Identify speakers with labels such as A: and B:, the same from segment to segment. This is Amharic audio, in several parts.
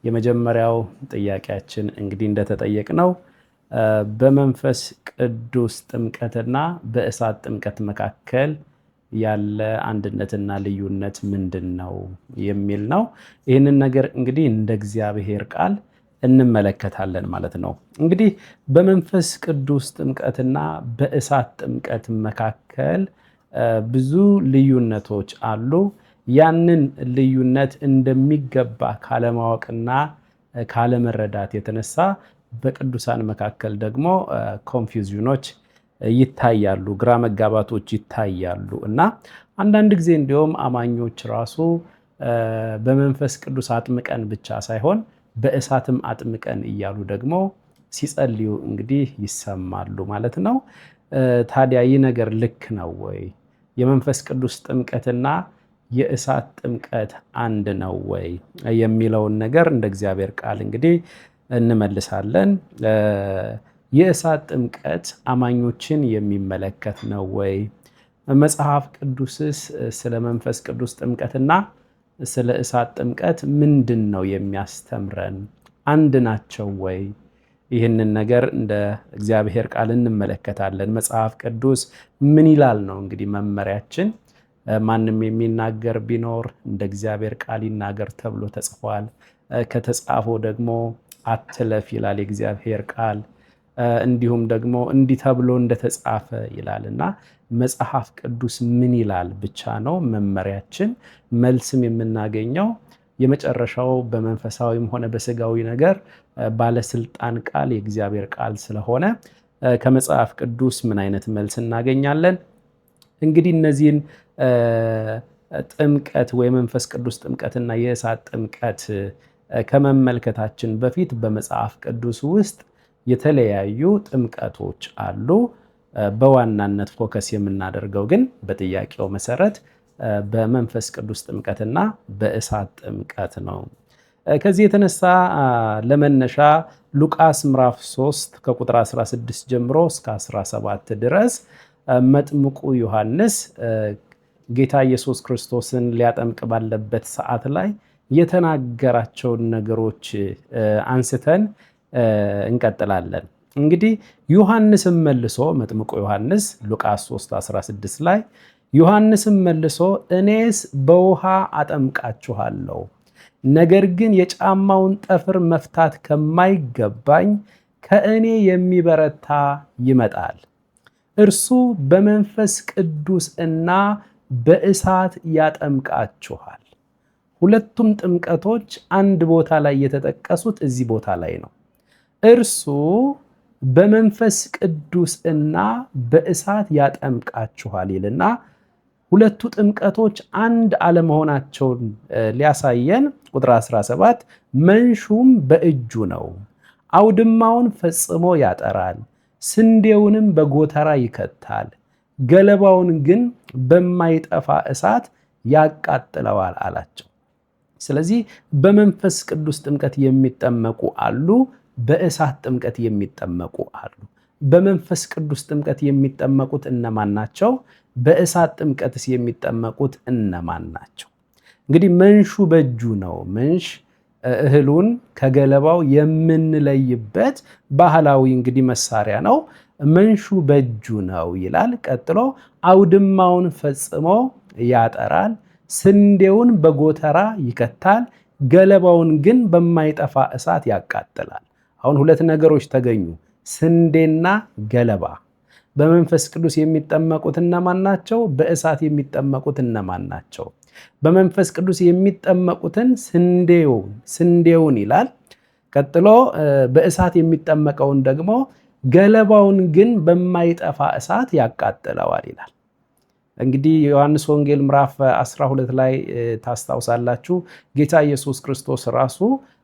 A: የመጀመሪያው ጥያቄያችን እንግዲህ እንደተጠየቅነው በመንፈስ ቅዱስ ጥምቀትና በእሳት ጥምቀት መካከል ያለ አንድነትና ልዩነት ምንድነው የሚል ነው። ይህንን ነገር እንግዲህ እንደ እግዚአብሔር ቃል እንመለከታለን ማለት ነው። እንግዲህ በመንፈስ ቅዱስ ጥምቀትና በእሳት ጥምቀት መካከል ብዙ ልዩነቶች አሉ። ያንን ልዩነት እንደሚገባ ካለማወቅና ካለመረዳት የተነሳ በቅዱሳን መካከል ደግሞ ኮንፊውዥኖች ይታያሉ፣ ግራ መጋባቶች ይታያሉ እና አንዳንድ ጊዜ እንዲሁም አማኞች ራሱ በመንፈስ ቅዱስ አጥምቀን ብቻ ሳይሆን በእሳትም አጥምቀን እያሉ ደግሞ ሲጸልዩ እንግዲህ ይሰማሉ ማለት ነው። ታዲያ ይህ ነገር ልክ ነው ወይ? የመንፈስ ቅዱስ ጥምቀትና የእሳት ጥምቀት አንድ ነው ወይ የሚለውን ነገር እንደ እግዚአብሔር ቃል እንግዲህ እንመልሳለን። የእሳት ጥምቀት አማኞችን የሚመለከት ነው ወይ? መጽሐፍ ቅዱስስ ስለ መንፈስ ቅዱስ ጥምቀትና ስለ እሳት ጥምቀት ምንድን ነው የሚያስተምረን? አንድ ናቸው ወይ? ይህንን ነገር እንደ እግዚአብሔር ቃል እንመለከታለን። መጽሐፍ ቅዱስ ምን ይላል ነው እንግዲህ መመሪያችን። ማንም የሚናገር ቢኖር እንደ እግዚአብሔር ቃል ይናገር ተብሎ ተጽፏል። ከተጻፈው ደግሞ አትለፍ ይላል የእግዚአብሔር ቃል። እንዲሁም ደግሞ እንዲህ ተብሎ እንደተጻፈ ይላል እና መጽሐፍ ቅዱስ ምን ይላል ብቻ ነው መመሪያችን። መልስም የምናገኘው የመጨረሻው በመንፈሳዊም ሆነ በስጋዊ ነገር ባለስልጣን ቃል የእግዚአብሔር ቃል ስለሆነ ከመጽሐፍ ቅዱስ ምን አይነት መልስ እናገኛለን? እንግዲህ እነዚህን ጥምቀት ወይ መንፈስ ቅዱስ ጥምቀትና የእሳት ጥምቀት ከመመልከታችን በፊት በመጽሐፍ ቅዱስ ውስጥ የተለያዩ ጥምቀቶች አሉ። በዋናነት ፎከስ የምናደርገው ግን በጥያቄው መሰረት በመንፈስ ቅዱስ ጥምቀትና በእሳት ጥምቀት ነው። ከዚህ የተነሳ ለመነሻ ሉቃስ ምዕራፍ 3 ከቁጥር 16 ጀምሮ እስከ 17 ድረስ መጥምቁ ዮሐንስ ጌታ ኢየሱስ ክርስቶስን ሊያጠምቅ ባለበት ሰዓት ላይ የተናገራቸውን ነገሮች አንስተን እንቀጥላለን። እንግዲህ ዮሐንስም መልሶ መጥምቁ ዮሐንስ ሉቃስ 3:16 ላይ ዮሐንስም መልሶ እኔስ በውሃ አጠምቃችኋለሁ፣ ነገር ግን የጫማውን ጠፍር መፍታት ከማይገባኝ ከእኔ የሚበረታ ይመጣል፣ እርሱ በመንፈስ ቅዱስ እና በእሳት ያጠምቃችኋል። ሁለቱም ጥምቀቶች አንድ ቦታ ላይ የተጠቀሱት እዚህ ቦታ ላይ ነው። እርሱ በመንፈስ ቅዱስ እና በእሳት ያጠምቃችኋል ይልና ሁለቱ ጥምቀቶች አንድ አለመሆናቸውን ሊያሳየን ቁጥር 17 መንሹም በእጁ ነው፣ አውድማውን ፈጽሞ ያጠራል፣ ስንዴውንም በጎተራ ይከታል፣ ገለባውን ግን በማይጠፋ እሳት ያቃጥለዋል አላቸው። ስለዚህ በመንፈስ ቅዱስ ጥምቀት የሚጠመቁ አሉ፣ በእሳት ጥምቀት የሚጠመቁ አሉ። በመንፈስ ቅዱስ ጥምቀት የሚጠመቁት እነማን ናቸው? በእሳት ጥምቀትስ የሚጠመቁት እነማን ናቸው? እንግዲህ መንሹ በእጁ ነው። መንሽ እህሉን ከገለባው የምንለይበት ባህላዊ እንግዲህ መሳሪያ ነው። መንሹ በእጁ ነው ይላል። ቀጥሎ አውድማውን ፈጽሞ ያጠራል፣ ስንዴውን በጎተራ ይከታል፣ ገለባውን ግን በማይጠፋ እሳት ያቃጥላል። አሁን ሁለት ነገሮች ተገኙ፣ ስንዴና ገለባ። በመንፈስ ቅዱስ የሚጠመቁት እነማን ናቸው? በእሳት የሚጠመቁት እነማን ናቸው? በመንፈስ ቅዱስ የሚጠመቁትን ስንዴውን ይላል። ቀጥሎ በእሳት የሚጠመቀውን ደግሞ ገለባውን ግን በማይጠፋ እሳት ያቃጥለዋል ይላል። እንግዲህ የዮሐንስ ወንጌል ምዕራፍ 12 ላይ ታስታውሳላችሁ። ጌታ ኢየሱስ ክርስቶስ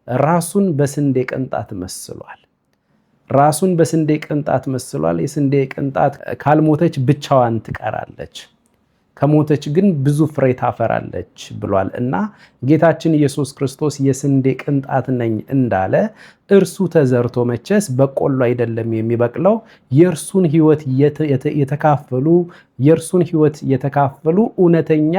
A: ራሱን በስንዴ ቅንጣት መስሏል። ራሱን በስንዴ ቅንጣት መስሏል። የስንዴ ቅንጣት ካልሞተች ብቻዋን ትቀራለች። ከሞተች ግን ብዙ ፍሬ ታፈራለች ብሏል እና ጌታችን ኢየሱስ ክርስቶስ የስንዴ ቅንጣት ነኝ እንዳለ እርሱ ተዘርቶ መቼስ በቆሎ አይደለም የሚበቅለው። የእርሱን ሕይወት የተካፈሉ እውነተኛ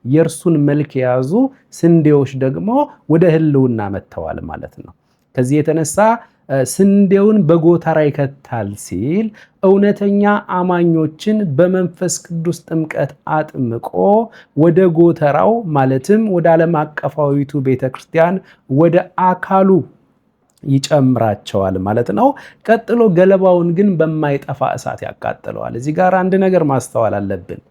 A: የእርሱን መልክ የያዙ ስንዴዎች ደግሞ ወደ ህልውና መጥተዋል ማለት ነው። ከዚህ የተነሳ ስንዴውን በጎተራ ይከታል ሲል እውነተኛ አማኞችን በመንፈስ ቅዱስ ጥምቀት አጥምቆ ወደ ጎተራው ማለትም ወደ ዓለም አቀፋዊቱ ቤተክርስቲያን ወደ አካሉ ይጨምራቸዋል ማለት ነው። ቀጥሎ ገለባውን ግን በማይጠፋ እሳት ያቃጥለዋል። እዚህ ጋር አንድ ነገር ማስተዋል አለብን።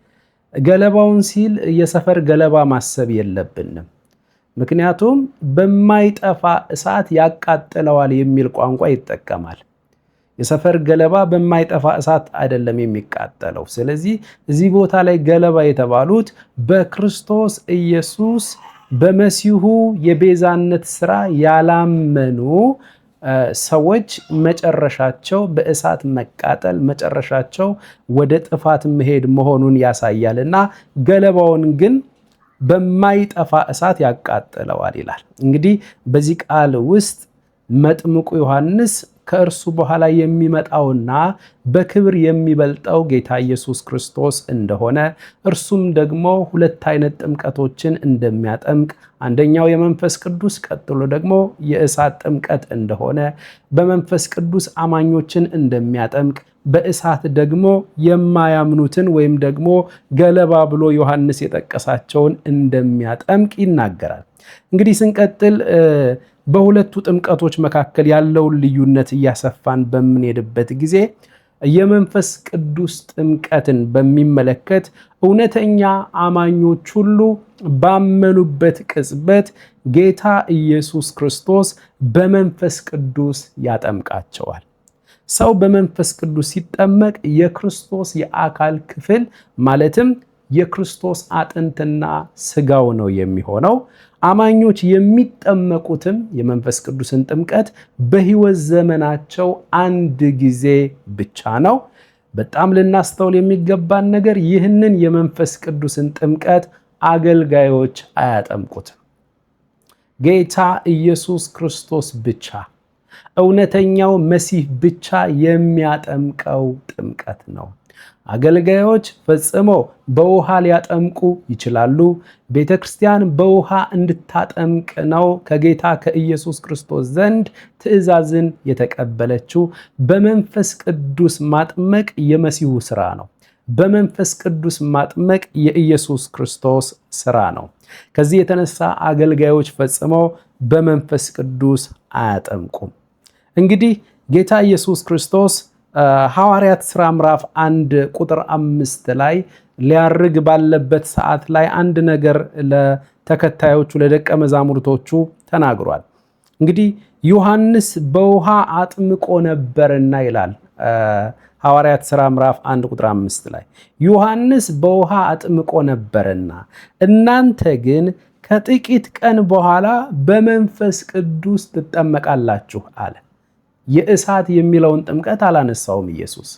A: ገለባውን ሲል የሰፈር ገለባ ማሰብ የለብንም። ምክንያቱም በማይጠፋ እሳት ያቃጥለዋል የሚል ቋንቋ ይጠቀማል። የሰፈር ገለባ በማይጠፋ እሳት አይደለም የሚቃጠለው። ስለዚህ እዚህ ቦታ ላይ ገለባ የተባሉት በክርስቶስ ኢየሱስ በመሲሁ የቤዛነት ስራ ያላመኑ ሰዎች መጨረሻቸው በእሳት መቃጠል፣ መጨረሻቸው ወደ ጥፋት መሄድ መሆኑን ያሳያልና ገለባውን ግን በማይጠፋ እሳት ያቃጥለዋል ይላል። እንግዲህ በዚህ ቃል ውስጥ መጥምቁ ዮሐንስ ከእርሱ በኋላ የሚመጣውና በክብር የሚበልጠው ጌታ ኢየሱስ ክርስቶስ እንደሆነ እርሱም ደግሞ ሁለት አይነት ጥምቀቶችን እንደሚያጠምቅ፣ አንደኛው የመንፈስ ቅዱስ ቀጥሎ ደግሞ የእሳት ጥምቀት እንደሆነ፣ በመንፈስ ቅዱስ አማኞችን እንደሚያጠምቅ፣ በእሳት ደግሞ የማያምኑትን ወይም ደግሞ ገለባ ብሎ ዮሐንስ የጠቀሳቸውን እንደሚያጠምቅ ይናገራል። እንግዲህ ስንቀጥል በሁለቱ ጥምቀቶች መካከል ያለውን ልዩነት እያሰፋን በምንሄድበት ጊዜ የመንፈስ ቅዱስ ጥምቀትን በሚመለከት እውነተኛ አማኞች ሁሉ ባመኑበት ቅጽበት ጌታ ኢየሱስ ክርስቶስ በመንፈስ ቅዱስ ያጠምቃቸዋል። ሰው በመንፈስ ቅዱስ ሲጠመቅ የክርስቶስ የአካል ክፍል ማለትም የክርስቶስ አጥንትና ስጋው ነው የሚሆነው። አማኞች የሚጠመቁትም የመንፈስ ቅዱስን ጥምቀት በሕይወት ዘመናቸው አንድ ጊዜ ብቻ ነው። በጣም ልናስተውል የሚገባን ነገር ይህንን የመንፈስ ቅዱስን ጥምቀት አገልጋዮች አያጠምቁትም። ጌታ ኢየሱስ ክርስቶስ ብቻ፣ እውነተኛው መሲህ ብቻ የሚያጠምቀው ጥምቀት ነው። አገልጋዮች ፈጽሞ በውሃ ሊያጠምቁ ይችላሉ። ቤተ ክርስቲያን በውሃ እንድታጠምቅ ነው ከጌታ ከኢየሱስ ክርስቶስ ዘንድ ትእዛዝን የተቀበለችው። በመንፈስ ቅዱስ ማጥመቅ የመሲሁ ስራ ነው። በመንፈስ ቅዱስ ማጥመቅ የኢየሱስ ክርስቶስ ስራ ነው። ከዚህ የተነሳ አገልጋዮች ፈጽሞ በመንፈስ ቅዱስ አያጠምቁም። እንግዲህ ጌታ ኢየሱስ ክርስቶስ ሐዋርያት ሥራ ምዕራፍ 1 ቁጥር 5 ላይ ሊያርግ ባለበት ሰዓት ላይ አንድ ነገር ለተከታዮቹ ለደቀ መዛሙርቶቹ ተናግሯል። እንግዲህ ዮሐንስ በውሃ አጥምቆ ነበርና ይላል ሐዋርያት ሥራ ምዕራፍ 1 ቁጥር 5 ላይ ዮሐንስ በውሃ አጥምቆ ነበርና እናንተ ግን ከጥቂት ቀን በኋላ በመንፈስ ቅዱስ ትጠመቃላችሁ አለ። የእሳት የሚለውን ጥምቀት አላነሳውም ኢየሱስ።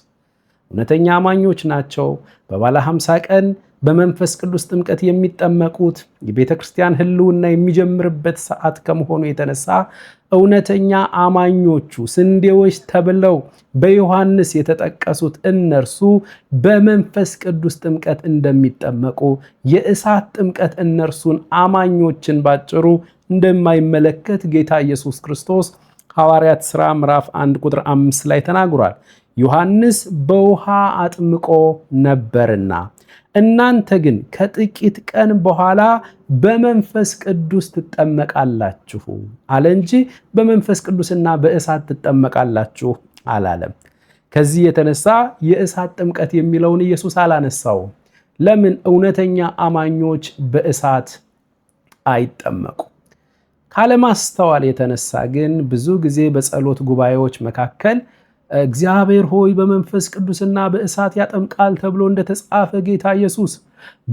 A: እውነተኛ አማኞች ናቸው በባለ 50 ቀን በመንፈስ ቅዱስ ጥምቀት የሚጠመቁት። የቤተ ክርስቲያን ሕልውና የሚጀምርበት ሰዓት ከመሆኑ የተነሳ እውነተኛ አማኞቹ ስንዴዎች ተብለው በዮሐንስ የተጠቀሱት እነርሱ በመንፈስ ቅዱስ ጥምቀት እንደሚጠመቁ፣ የእሳት ጥምቀት እነርሱን አማኞችን ባጭሩ እንደማይመለከት ጌታ ኢየሱስ ክርስቶስ ሐዋርያት ሥራ ምዕራፍ 1 ቁጥር 5 ላይ ተናግሯል። ዮሐንስ በውሃ አጥምቆ ነበርና እናንተ ግን ከጥቂት ቀን በኋላ በመንፈስ ቅዱስ ትጠመቃላችሁ አለ እንጂ በመንፈስ ቅዱስና በእሳት ትጠመቃላችሁ አላለም። ከዚህ የተነሳ የእሳት ጥምቀት የሚለውን ኢየሱስ አላነሳውም። ለምን? እውነተኛ አማኞች በእሳት አይጠመቁ። ካለማስተዋል የተነሳ ግን ብዙ ጊዜ በጸሎት ጉባኤዎች መካከል እግዚአብሔር ሆይ በመንፈስ ቅዱስና በእሳት ያጠምቃል ተብሎ እንደተጻፈ ጌታ ኢየሱስ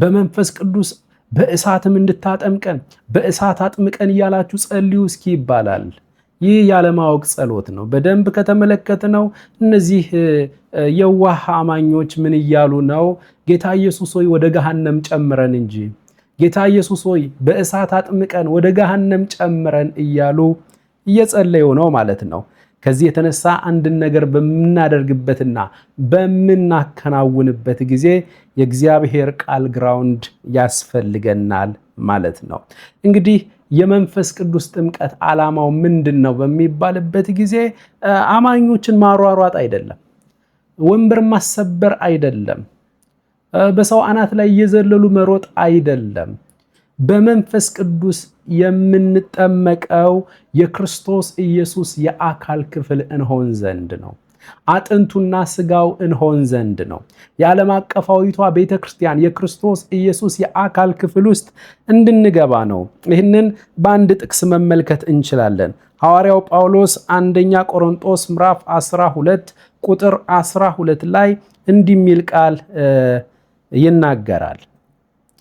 A: በመንፈስ ቅዱስ በእሳትም እንድታጠምቀን በእሳት አጥምቀን እያላችሁ ጸልዩ እስኪ ይባላል። ይህ ያለማወቅ ጸሎት ነው። በደንብ ከተመለከትነው እነዚህ የዋህ አማኞች ምን እያሉ ነው? ጌታ ኢየሱስ ሆይ ወደ ገሃነም ጨምረን እንጂ፣ ጌታ ኢየሱስ ሆይ በእሳት አጥምቀን ወደ ገሃነም ጨምረን እያሉ እየጸለዩ ነው ማለት ነው። ከዚህ የተነሳ አንድን ነገር በምናደርግበትና በምናከናውንበት ጊዜ የእግዚአብሔር ቃል ግራውንድ ያስፈልገናል ማለት ነው። እንግዲህ የመንፈስ ቅዱስ ጥምቀት ዓላማው ምንድን ነው በሚባልበት ጊዜ አማኞችን ማሯሯጥ አይደለም፣ ወንበር ማሰበር አይደለም፣ በሰው አናት ላይ እየዘለሉ መሮጥ አይደለም። በመንፈስ ቅዱስ የምንጠመቀው የክርስቶስ ኢየሱስ የአካል ክፍል እንሆን ዘንድ ነው። አጥንቱና ስጋው እንሆን ዘንድ ነው። የዓለም አቀፋዊቷ ቤተክርስቲያን የክርስቶስ ኢየሱስ የአካል ክፍል ውስጥ እንድንገባ ነው። ይህንን በአንድ ጥቅስ መመልከት እንችላለን። ሐዋርያው ጳውሎስ አንደኛ ቆሮንቶስ ምዕራፍ 12 ቁጥር 12 ላይ እንዲህ የሚል ቃል ይናገራል።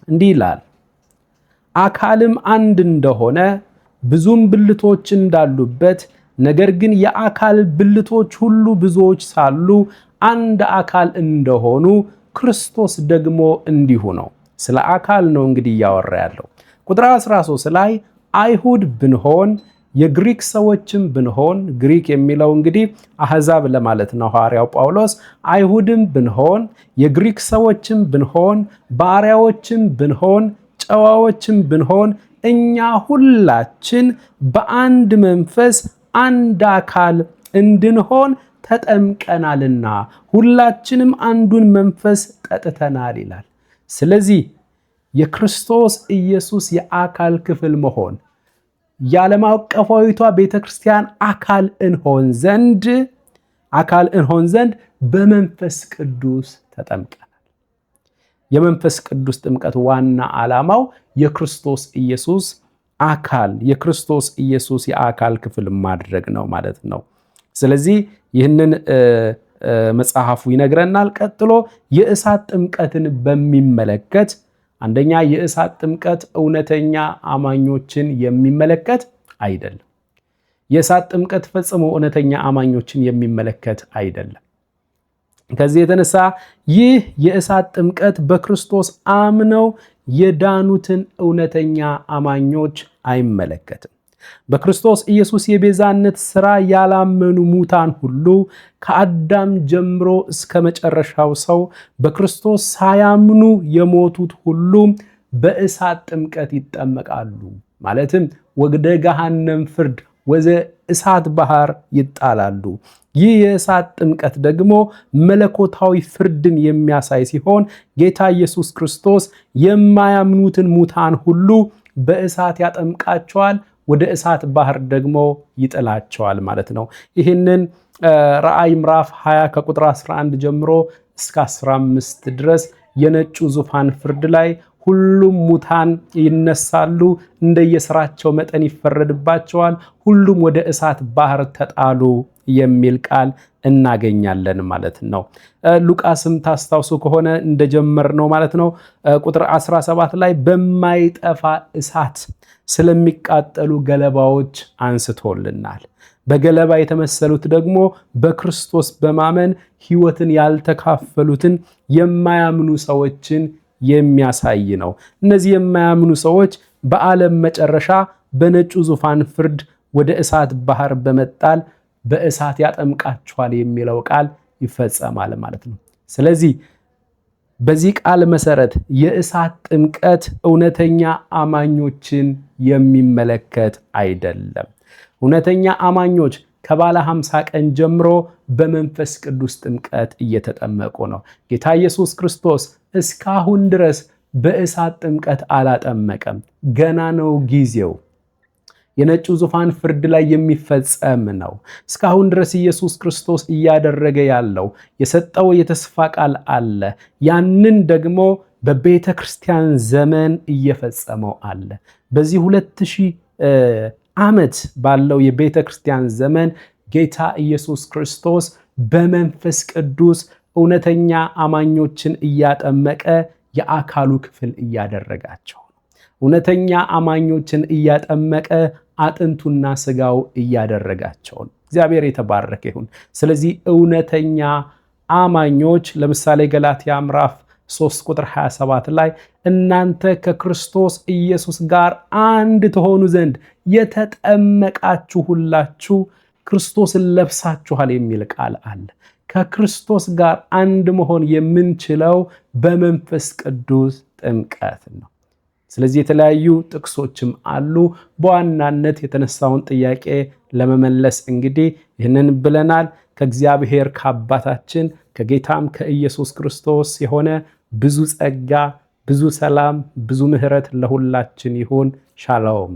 A: እንዲህ ይላል፣ አካልም አንድ እንደሆነ ብዙም ብልቶች እንዳሉበት፣ ነገር ግን የአካል ብልቶች ሁሉ ብዙዎች ሳሉ አንድ አካል እንደሆኑ ክርስቶስ ደግሞ እንዲሁ ነው። ስለ አካል ነው እንግዲህ እያወራ ያለው። ቁጥር 13 ላይ አይሁድ ብንሆን የግሪክ ሰዎችም ብንሆን፣ ግሪክ የሚለው እንግዲህ አሕዛብ ለማለት ነው ሐዋርያው ጳውሎስ። አይሁድም ብንሆን የግሪክ ሰዎችም ብንሆን፣ ባሪያዎችም ብንሆን፣ ጨዋዎችም ብንሆን፣ እኛ ሁላችን በአንድ መንፈስ አንድ አካል እንድንሆን ተጠምቀናልና ሁላችንም አንዱን መንፈስ ጠጥተናል ይላል። ስለዚህ የክርስቶስ ኢየሱስ የአካል ክፍል መሆን የዓለም አቀፋዊቷ ቤተክርስቲያን አካል እንሆን ዘንድ በመንፈስ ቅዱስ ተጠምቀናል። የመንፈስ ቅዱስ ጥምቀት ዋና ዓላማው የክርስቶስ ኢየሱስ አካል የክርስቶስ ኢየሱስ የአካል ክፍል ማድረግ ነው ማለት ነው። ስለዚህ ይህንን መጽሐፉ ይነግረናል። ቀጥሎ የእሳት ጥምቀትን በሚመለከት አንደኛ የእሳት ጥምቀት እውነተኛ አማኞችን የሚመለከት አይደለም። የእሳት ጥምቀት ፈጽሞ እውነተኛ አማኞችን የሚመለከት አይደለም። ከዚህ የተነሳ ይህ የእሳት ጥምቀት በክርስቶስ አምነው የዳኑትን እውነተኛ አማኞች አይመለከትም። በክርስቶስ ኢየሱስ የቤዛነት ሥራ ያላመኑ ሙታን ሁሉ ከአዳም ጀምሮ እስከ መጨረሻው ሰው በክርስቶስ ሳያምኑ የሞቱት ሁሉ በእሳት ጥምቀት ይጠመቃሉ። ማለትም ወደ ገሃነም ፍርድ ወደ እሳት ባህር ይጣላሉ። ይህ የእሳት ጥምቀት ደግሞ መለኮታዊ ፍርድን የሚያሳይ ሲሆን ጌታ ኢየሱስ ክርስቶስ የማያምኑትን ሙታን ሁሉ በእሳት ያጠምቃቸዋል፣ ወደ እሳት ባህር ደግሞ ይጥላቸዋል ማለት ነው። ይህንን ራእይ ምዕራፍ 20 ከቁጥር 11 ጀምሮ እስከ 15 ድረስ የነጩ ዙፋን ፍርድ ላይ ሁሉም ሙታን ይነሳሉ፣ እንደየሥራቸው መጠን ይፈረድባቸዋል፣ ሁሉም ወደ እሳት ባህር ተጣሉ የሚል ቃል እናገኛለን ማለት ነው። ሉቃስም ታስታውሱ ከሆነ እንደጀመርነው ማለት ነው ቁጥር 17 ላይ በማይጠፋ እሳት ስለሚቃጠሉ ገለባዎች አንስቶልናል። በገለባ የተመሰሉት ደግሞ በክርስቶስ በማመን ሕይወትን ያልተካፈሉትን የማያምኑ ሰዎችን የሚያሳይ ነው። እነዚህ የማያምኑ ሰዎች በዓለም መጨረሻ በነጩ ዙፋን ፍርድ ወደ እሳት ባህር በመጣል በእሳት ያጠምቃቸዋል የሚለው ቃል ይፈጸማል ማለት ነው። ስለዚህ በዚህ ቃል መሰረት የእሳት ጥምቀት እውነተኛ አማኞችን የሚመለከት አይደለም። እውነተኛ አማኞች ከባለ 50 ቀን ጀምሮ በመንፈስ ቅዱስ ጥምቀት እየተጠመቁ ነው። ጌታ ኢየሱስ ክርስቶስ እስካሁን ድረስ በእሳት ጥምቀት አላጠመቀም። ገና ነው ጊዜው። የነጩ ዙፋን ፍርድ ላይ የሚፈጸም ነው። እስካሁን ድረስ ኢየሱስ ክርስቶስ እያደረገ ያለው የሰጠው የተስፋ ቃል አለ። ያንን ደግሞ በቤተ ክርስቲያን ዘመን እየፈጸመው አለ። በዚህ 2000 ዓመት ባለው የቤተ ክርስቲያን ዘመን ጌታ ኢየሱስ ክርስቶስ በመንፈስ ቅዱስ እውነተኛ አማኞችን እያጠመቀ የአካሉ ክፍል እያደረጋቸው ነው። እውነተኛ አማኞችን እያጠመቀ አጥንቱና ስጋው እያደረጋቸው ነው። እግዚአብሔር የተባረከ ይሁን። ስለዚህ እውነተኛ አማኞች ለምሳሌ ገላትያ ምዕራፍ 3 ቁጥር 27 ላይ እናንተ ከክርስቶስ ኢየሱስ ጋር አንድ ትሆኑ ዘንድ የተጠመቃችሁ ሁላችሁ ክርስቶስን ለብሳችኋል የሚል ቃል አለ። ከክርስቶስ ጋር አንድ መሆን የምንችለው በመንፈስ ቅዱስ ጥምቀት ነው። ስለዚህ የተለያዩ ጥቅሶችም አሉ። በዋናነት የተነሳውን ጥያቄ ለመመለስ እንግዲህ ይህንን ብለናል። ከእግዚአብሔር ከአባታችን ከጌታም ከኢየሱስ ክርስቶስ የሆነ ብዙ ጸጋ፣ ብዙ ሰላም፣ ብዙ ምሕረት ለሁላችን ይሁን። ሻሎም